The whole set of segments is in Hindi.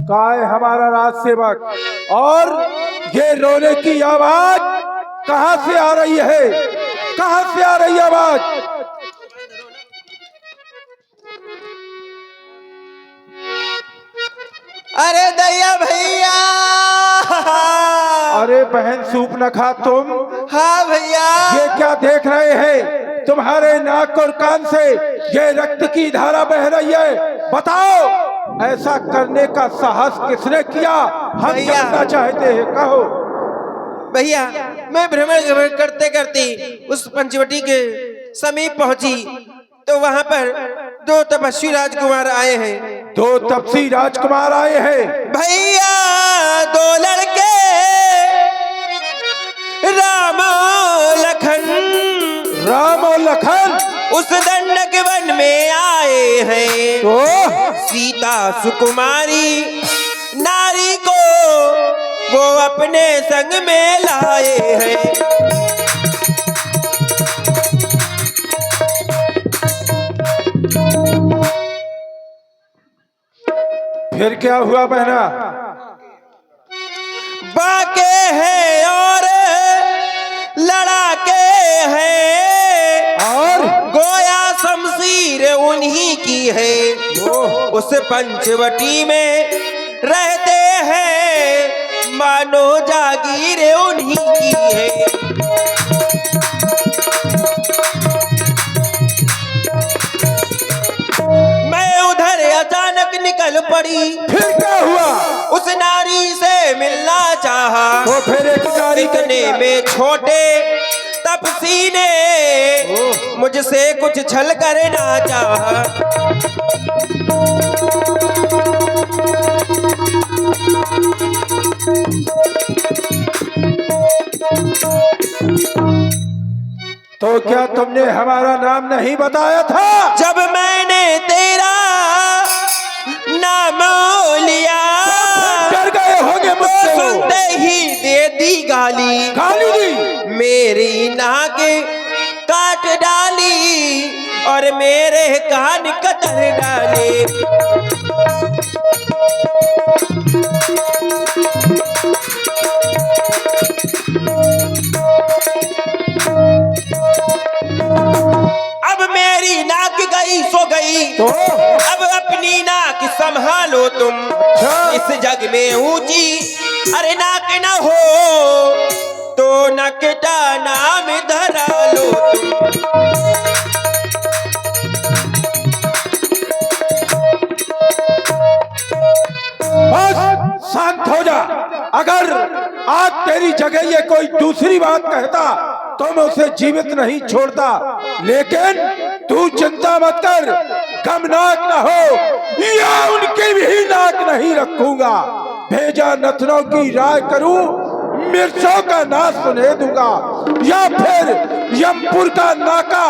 कहाँ है हमारा राज सेवक? और ये रोने की आवाज कहाँ से आ रही है? कहाँ से आ रही है आवाज? अरे दैया भैया। अरे बहन सूप न खा तुम। हाँ भैया। ये क्या देख रहे हैं? तुम्हारे नाक और कान से ये रक्त की धारा बह रही है। बताओ ऐसा करने का साहस किसने किया? हम जानना चाहते हैं, कहो। भैया मैं भ्रमण करते करते उस पंचवटी के समीप पहुंची तो वहां पर दो तपस्वी राजकुमार आए हैं। दो तपस्वी राजकुमार आए हैं भैया, दो लड़के राम और लखन। राम और लखन उस दंडक वन में आए हैं तो सीता सुकुमारी नारी को वो अपने संग में लाए हैं। फिर क्या हुआ बहना? बाके हैं और लड़ाके हैं और गोया शमशीर उन्हीं की है। उस पंचवटी में रहते हैं मानो जागीर उन्हीं की है। मैं उधर अचानक निकल पड़ी। फिर क्या हुआ? उस नारी से मिलना चाहा तो फिर एक नारी इतने में छोटे तपसी ने मुझसे कुछ छल करना चाहा। तो क्या तुमने हमारा नाम नहीं बताया था? जब मैंने तेरा नाम लिया डर गए होंगे तो मुझसे। सुनते ही दे दी गाली। गाली दी? मेरी नाक काट डाली और मेरे कान कतर डाले। अब मेरी नाक गई सो गई तो अब अपनी नाक संभालो तुम। इस जग में ऊंची अरे नाक न हो तो नक का नाम धरा लो तुम। बस शांत हो जा। अगर आज तेरी जगह ये कोई दूसरी बात कहता तो मैं उसे जीवित नहीं छोड़ता, लेकिन तू चिंता मत कर, गमनाक न हो या उनकी भी नाक नहीं रखूंगा। भेजा नथनों की राय करूं, मिर्चों का नाश सुने दूंगा, या फिर यमपुर का नाका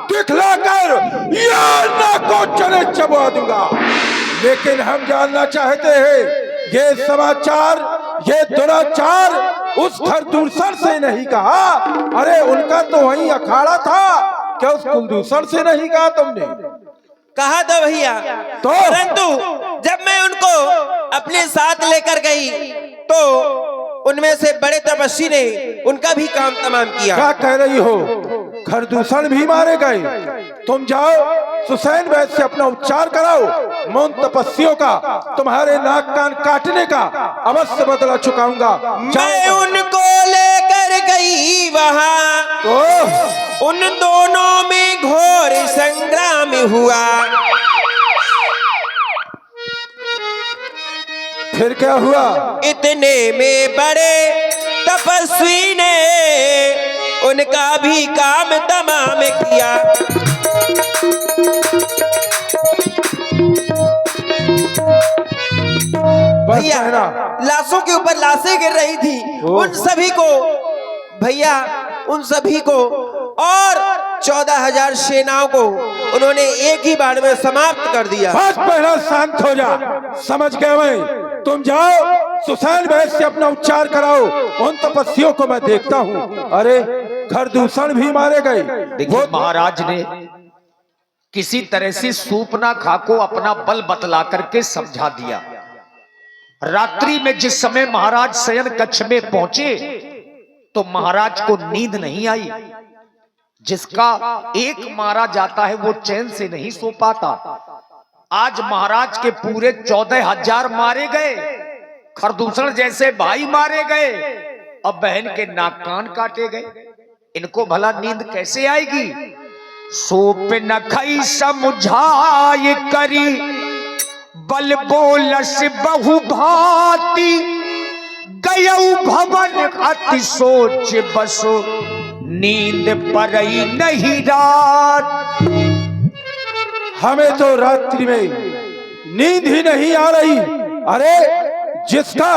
दिखलाकर या नाकों चले चबा दूंगा। लेकिन हम जानना चाहते हैं ये समाचार, ये दुराचार उस खरदूषण से नहीं कहा। अरे उनका तो वही अखाड़ा था, क्या उस कुलदूषण से नहीं कहा तुमने? कहा था भैया, तो परंतु जब मैं उनको अपने साथ लेकर गई तो उनमें से बड़े तपस्वी ने उनका भी काम तमाम किया। क्या कह रही हो? खरदूषण भी मारे गए? तुम जाओ सुसैन वैद्य से अपना उपचार कराओ। मैं उन तपस्वियों का तुम्हारे नाक कान काटने का अवश्य बदला चुकाऊंगा। मैं उनको लेकर गई वहां तो उन दोनों में घोर संग्राम हुआ। फिर क्या हुआ? इतने में बड़े तपस्वी ने उनका भी काम तमाम किया। भैया लाशों के ऊपर लाशें गिर रही थी, उन सभी को भैया उन सभी को और 14,000 सेनाओं को उन्होंने एक ही बार में समाप्त कर दिया। बस पहला शांत हो जा, समझ गया मैं। तुम जाओ सुसैन वैद्य से अपना उपचार कराओ, उन तपस्वियों को मैं देखता हूँ। अरे खरदूषण भी मारे गए। देखिए महाराज ने किसी तरह से सूपना खा को अपना बल बतला करके समझा दिया। रात्रि में जिस समय महाराज शयन कक्ष में पहुंचे तो महाराज को नींद नहीं आई। जिसका एक मारा जाता है वो चैन से नहीं सो पाता। आज महाराज के पूरे 14,000 मारे गए, खरदूषण जैसे भाई मारे गए, अब बहन के नाक कान काटे गए। इनको भला नींद कैसे आएगी? सोप न खई समझाए करी, बल बोलस बहु भांति, गयऊ भवन अति सोच बसो, नींद परई नहीं रात। हमें तो रात्रि में नींद ही नहीं आ रही। अरे जिसका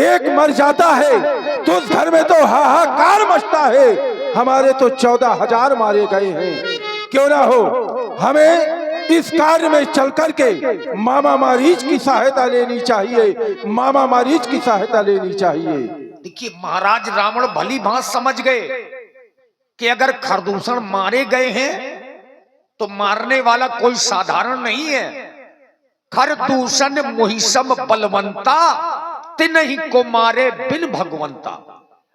एक मर जाता है तो उस घर में तो हाहाकार मचता है। हमारे तो 14,000 मारे गए हैं। क्यों ना हो, हमें इस कार्य में चल करके मामा मारीच की सहायता लेनी चाहिए। मामा मारीच की सहायता लेनी चाहिए। देखिए, महाराज रावण भली भांत समझ गए कि अगर खरदूषण मारे गए हैं तो मारने वाला कोई साधारण नहीं है। खरदूषण मोहिसम बलवंता, तिनहि को मारे बिन भगवंता।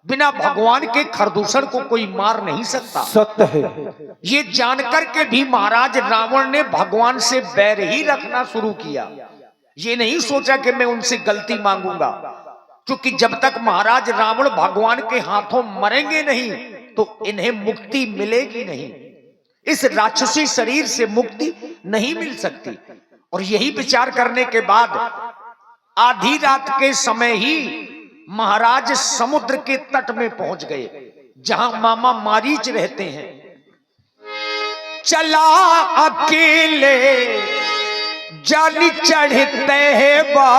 बिना भगवान के खरदूषण को कोई मार नहीं सकता। सत्य है। ये जानकर के भी महाराज रावण ने भगवान से बैर ही रखना शुरू किया। ये नहीं सोचा कि मैं उनसे गलती मांगूंगा, क्योंकि जब तक महाराज रावण भगवान के हाथों मरेंगे नहीं तो इन्हें मुक्ति मिलेगी नहीं। इस राक्षसी शरीर से मुक्ति नहीं मिल सकती। और यही विचार करने के बाद आधी रात के समय ही महाराज समुद्र के तट में पहुंच गए, जहां मामा मारीच रहते हैं। चला अकेले जाली चढ़ते हैं बा,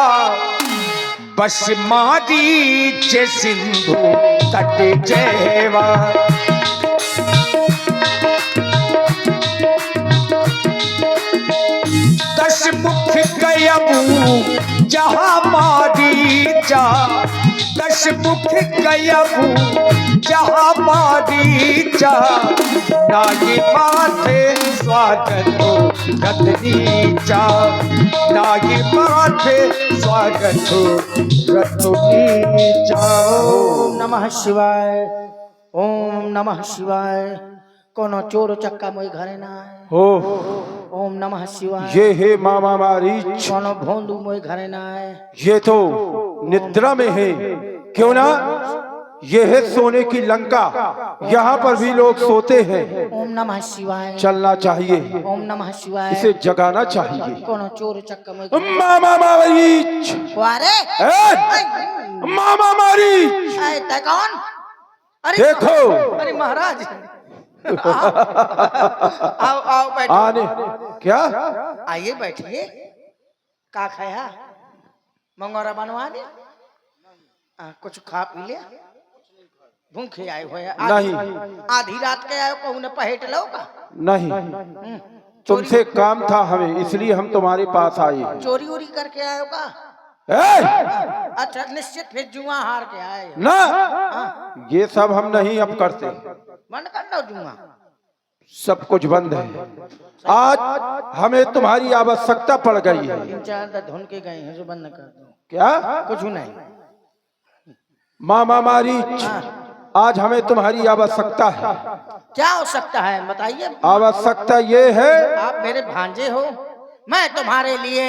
बस मारीच सिंधु तट जयवा। दस मुख गयबू जहां मारीचा, दस मुख गयबू जहां मारीचा, नागी माथे स्वागत हो रत्नीचा, नागी माथे स्वागत हो रत्नीचा। ओम नमः शिवाय, ओम नमः शिवाय। कोनो चोर चक्का मोई घरे ना आए। हो ओम नमः शिवाय। ये है मामा मारीच। कोनो भोंदू मोई घरे ना आए। ये तो निद्रा में है। क्यों ना, ये है सोने की लंका। यहाँ पर भी लोग सोते हैं। ओम नमः शिवाय। चलना चाहिए, ओम नमः शिवाय। इसे जगाना चाहिए। कोनो चोर चक्का मोई मामा मारीच, वारे मामा मारीच, आए तै कौन? अरे देखो। अरे महाराज आओ आओ बैठो। आने क्या? आइए बैठिए। का खाया? मंगोरा बनवा दे। कुछ खा पी लिया? भूखे आए हो? नहीं। आधी रात के आए, कहूँ ने पहेट लो का? नहीं, तुमसे काम था हमें, इसलिए हम तुम्हारे पास आए। चोरी उरी करके आए हो का? अच्छा, निश्चित फिर जुआ हार के आए ना, ये सब हम नहीं अब करते। बंद कर दो जुआ। सब कुछ बंद है। आज हमें तुम्हारी आवश्यकता पड़ गई है। 3-4 धुन के गए हैं, जो बंद कर दो। क्या? कुछ नहीं। मामा मारीच, आज हमें तुम्हारी आवश्यकता है। क्या आवश्यकता है बताइए। आवश्यकता ये है, आप मेरे भांजे हो, मैं तुम्हारे लिए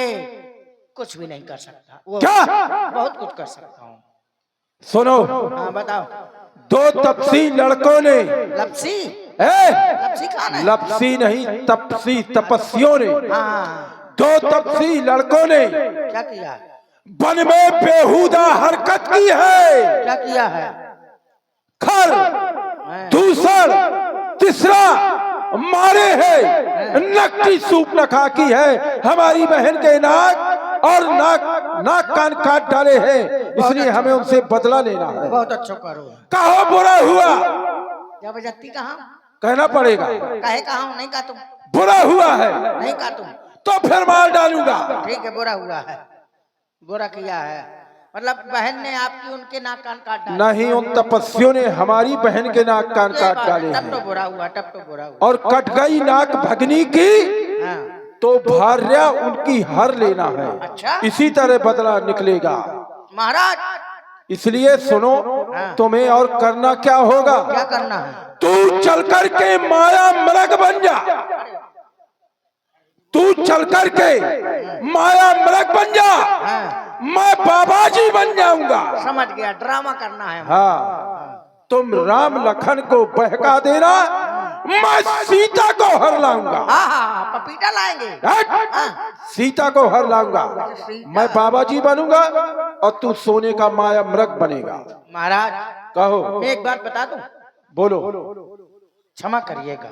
कुछ भी नहीं कर सकता। वो क्या? बहुत कुछ कर सकता हूँ। सुनो। हाँ बताओ। 2 तपसी लड़कों ने, लपसी? लपसी कौन है? लपसी नहीं, तपसी, तपस्वियों ने, हाँ। 2 तपसी लड़कों ने क्या किया? वन में बेहुदा हरकत की है। क्या किया है? खर, दूसर, तीसरा मारे है। नकली सूप नखा की है। हमारी बहन के नाक और नाक कान काट डाले हैं। इसलिए हमें उनसे बदला लेना है। बहुत अच्छा करो। कहो बुरा हुआ? जबरदस्ती कहा? कहना पड़ेगा। कहे कहा? नहीं कहा तुम? बुरा हुआ है नहीं कहा तुम? तो फिर मार डालूंगा। ठीक है, बुरा हुआ है। बुरा किया है मतलब बहन ने आपकी उनके नाक कान काट डाले? नहीं, उन तपस्वियों ने हमारी बहन के नाक कान काट डाले तब तो हैं। बुरा हुआ, तब तो बुरा हुआ। और कट गई नाक भगनी की हाँ। तो भार्या उनकी हर लेना है। अच्छा। इसी तरह बदला निकलेगा। महाराज इसलिए सुनो, तुम्हें और करना क्या होगा? क्या करना है? तू चल कर के माया मृग बन जा। तू चल कर के माया मृग बन जा, मैं बाबा जी बन जाऊंगा। समझ गया, ड्रामा करना है। हाँ, तुम राम लखन को बहका देना, मैं सीता को हर लाऊंगा। हाँ, पपीता लाएंगे। सीता को हर लाऊंगा, मैं बाबा जी बनूंगा और तू सोने का माया मृग बनेगा। महाराज कहो। मैं एक बात बता दूं? बोलो। क्षमा करिएगा,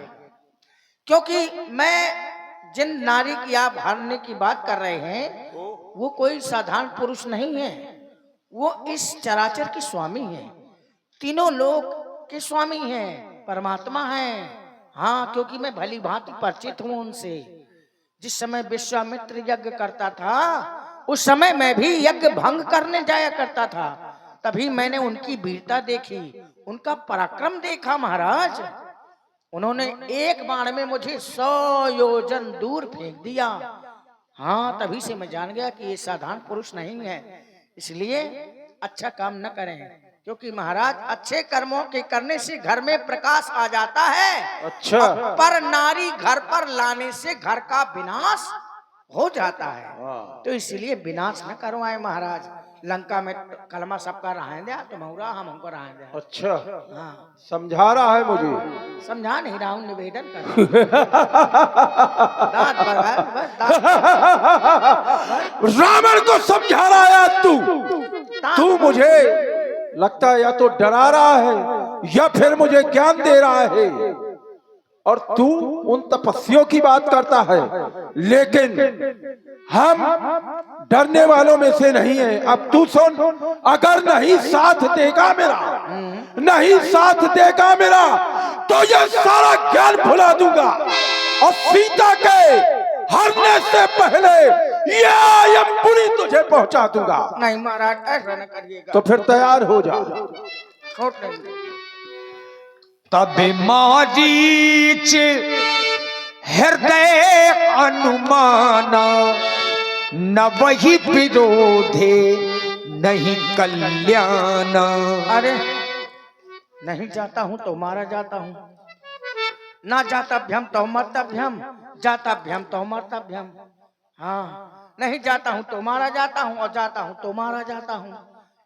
क्योंकि मैं जिन नारी की आप हरने की बात कर रहे हैं वो कोई साधारण पुरुष नहीं है, वो इस चराचर के स्वामी हैं, तीनों लोक के स्वामी हैं, परमात्मा हैं। हाँ, क्योंकि मैं भली भांति परिचित हूं उनसे। जिस समय विश्वामित्र यज्ञ करता था उस समय मैं भी यज्ञ भंग करने जाया करता था, तभी मैंने उनकी वीरता देखी, उनका पराक्रम देखा। महाराज उन्होंने एक बाण में मुझे 100 योजन दूर फेंक दिया। हाँ, तभी से मैं जान गया कि ये साधारण पुरुष नहीं है। इसलिए अच्छा काम न करें, क्योंकि महाराज अच्छे कर्मों के करने से घर में प्रकाश आ जाता है। अच्छा। पर नारी घर पर लाने से घर का विनाश हो जाता है। तो इसलिए विनाश न करवाए महाराज। लंका में कलमा सबका रहा दिया, तुम्हारा हम हमको रहा दिया। अच्छा, हाँ, समझा रहा है मुझे। समझा नहीं रहा हूं, निवेदन कर दांत बरबाद, बस दांत। रावण को समझा रहा है तू मुझे लगता है या तो डरा रहा है या फिर मुझे ज्ञान दे रहा है, और तू उन तपस्वियों की बात करता है। लेकिन हम डरने वालों में से नहीं है। अब तू सुन, अगर नहीं साथ देगा मेरा, नहीं साथ देगा मेरा, तो ये सारा ज्ञान भुला दूंगा और सीता के हरने से पहले ये यमपुरी तुझे पहुंचा दूंगा। नहीं महाराज, ऐसा न करिएगा। तो फिर तैयार हो जा। छोड़ नहीं। तब मारीच हृदय अनुमाना, न वही विरोधे नहीं कल्याण। अरे नहीं जाता हूं तो मारा जाता हूं, ना जाताभ्यम तो मर्तभ्यम, जाताभ्यम तो मर्तभ्यम। हाँ, नहीं जाता हूं तो मारा जाता हूं और जाता हूं तो मारा जाता हूं।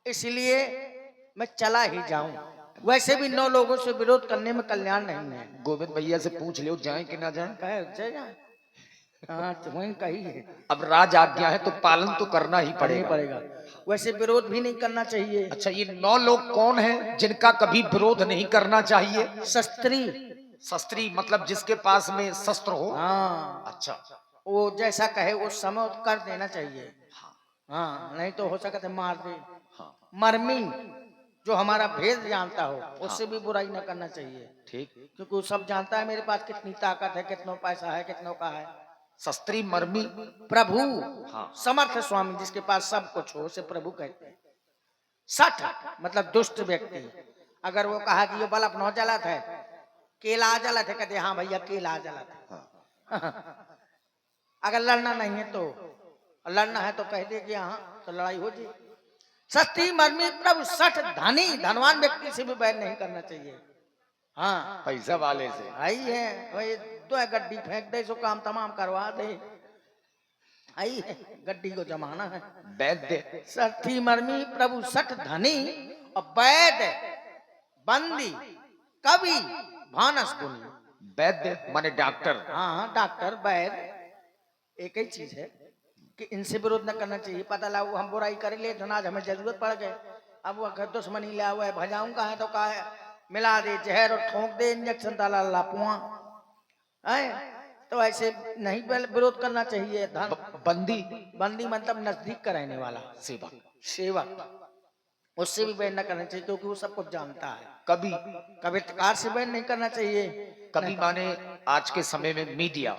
इसलिए मैं चला ही जाऊं। वैसे भी 9 लोगों से विरोध करने में कल्याण नहीं है। गोविंद भैया से पूछ लो जाए कि ना जाए। कहे जाए। हाँ, तुम्हें कही है। अब राज आज्ञा है तो पालन तो करना ही पड़ेगा। वैसे विरोध भी नहीं करना चाहिए। अच्छा, ये 9 लोग कौन हैं जिनका कभी विरोध नहीं करना चाहिए? शस्त्री। शस्त्री मतलब जिसके पास में शस्त्र हो। हाँ, अच्छा, वो जैसा कहे उस समय कर देना चाहिए। हाँ, नहीं तो हो सकता है मार दे। मर्मी जो हमारा भेद जानता हो उससे भी बुराई न करना चाहिए। ठीक, क्योंकि वो सब जानता है मेरे पास कितनी ताकत है, कितना पैसा है, कितनों का है। शस्त्री मर्मी प्रभु। हाँ। समर्थ स्वामी जिसके पास सब कुछ हो उसे प्रभु कहते हैं। सठ मतलब दुष्ट व्यक्ति। अगर वो कहा कि ये बल्ब न जलत है, केला आ जलत है, कहते हाँ भैया केला आ जलत है। अगर लड़ना नहीं है तो, लड़ना है तो कह दे कि हाँ, तो लड़ाई हो जाए। सस्ती मर्मी प्रभु सठ धनी धनवान व्यक्ति से भी बैर नहीं करना चाहिए। हाँ, पैसा वाले से आई है वही 2 गड्डी फेंक दे सो काम तमाम करवा दे। आई है, गड्डी को जमाना है। वैद्य सठी मर्मी प्रभु सठ धनी और वैद बंदी कवि भानस गुनी। वैद्य माने डॉक्टर। हाँ, डॉक्टर वैद एक ही चीज है कि इनसे विरोध न करना चाहिए। पता लगा हम बुराई कर ले तो आज हमें जरूरत पड़ गए, अब वो दुश्मनी ले हुआ है, भजाऊं का है तो का है, मिला दे जहर और ठोंक दे इंजेक्शन डाला लापुआ है। तो ऐसे नहीं विरोध करना चाहिए। बंदी बंदी मतलब नजदीक का रहने वाला सेवक, सेवक, उससे भी बैन न करना चाहिए क्योंकि वो सब कुछ जानता है। कभी कवित्कार से बैन नहीं करना चाहिए। कभी माने आज के समय में मीडिया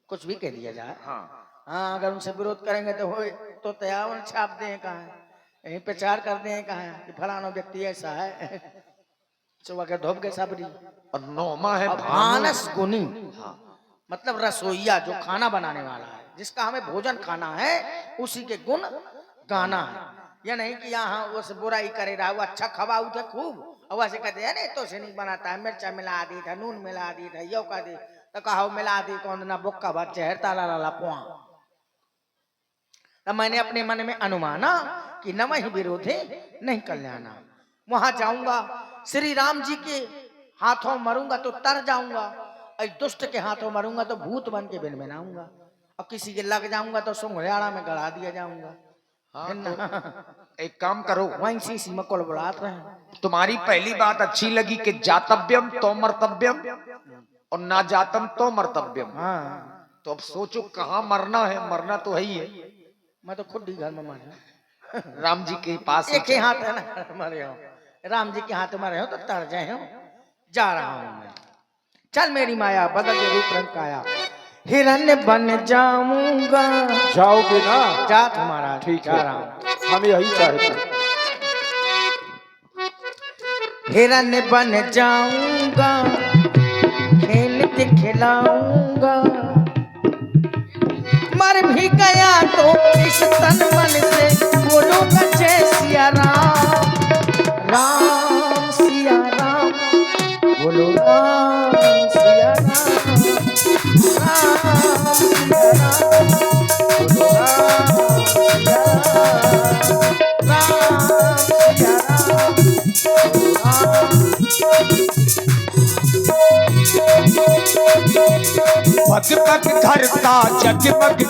कुछ भी कह दिया जाए। हाँ, हाँ, अगर उनसे विरोध करेंगे तो हो तो तैयार छाप दें कहाँ, यहीं प्रचार कर दें कहाँ कि फलाना व्यक्ति ऐसा है। सुबह के धोप के सबरी और नौमा है भानस गुनी। हाँ, मतलब रसोईया जो खाना बनाने वाला है, जिसका हमें भोजन खाना है, उसी के गुण गाना है। यह नहीं कि यहाँ वो से बुराई करे रहा, वो अच्छा खवाऊ थे खूब और वैसे कहते हैं नहीं तो से नहीं बनाता है, मिर्चा मिला दी था, नून मिला दी था, यो का दी तो कहा मिला दी कौन ना बुक्का बच्चे है ताला लाला पुआ। तब मैंने अपने मन में अनुमाना कि न वही विरोधे नहीं कल्याणा। वहां जाऊंगा श्री राम जी के हाथों मरूंगा तो तर जाऊंगा, और दुष्ट के हाथों मरूंगा तो भूत बन के बिन बनाऊंगा, और किसी के लग जाऊंगा तो सुंघड़ियाड़ा में गड़ा दिया जाऊंगा। हाँ, तो एक काम करो, वहीं सी मकोल बुलाते रहे। तुम्हारी पहली बात अच्छी लगी कि जातव्यम तो मर्तव्यम और ना जातम तो मर्तव्यम। हाँ तो अब सोचो कहाँ मरना है, मरना तो है ही है। मैं तो खुद ही घर में मरा, राम जी के पास एक ही हाथ है ना मरे हो, राम जी के हाथ मरे हो तो तर जाए हो। जा रहा हूं मैं, चल मेरी माया बदल के रूप रंग काया, हिरण्य बन जाऊंगा। जाओगे ना? जा तुम्हारा ठीक जा है, रहा हूं। हम यही चाहते। हिरण्य बन जाऊंगा, खेल के खिलाऊंगा, मर भी गया तो इस तन मन से बोलूंगा जय सिया राम, राम सिया राम, बोलो राम सिया राम, राम सिया राम, बोलो राम सिया राम, राम सिया राम, बोलो राम। भगवत करता जगमग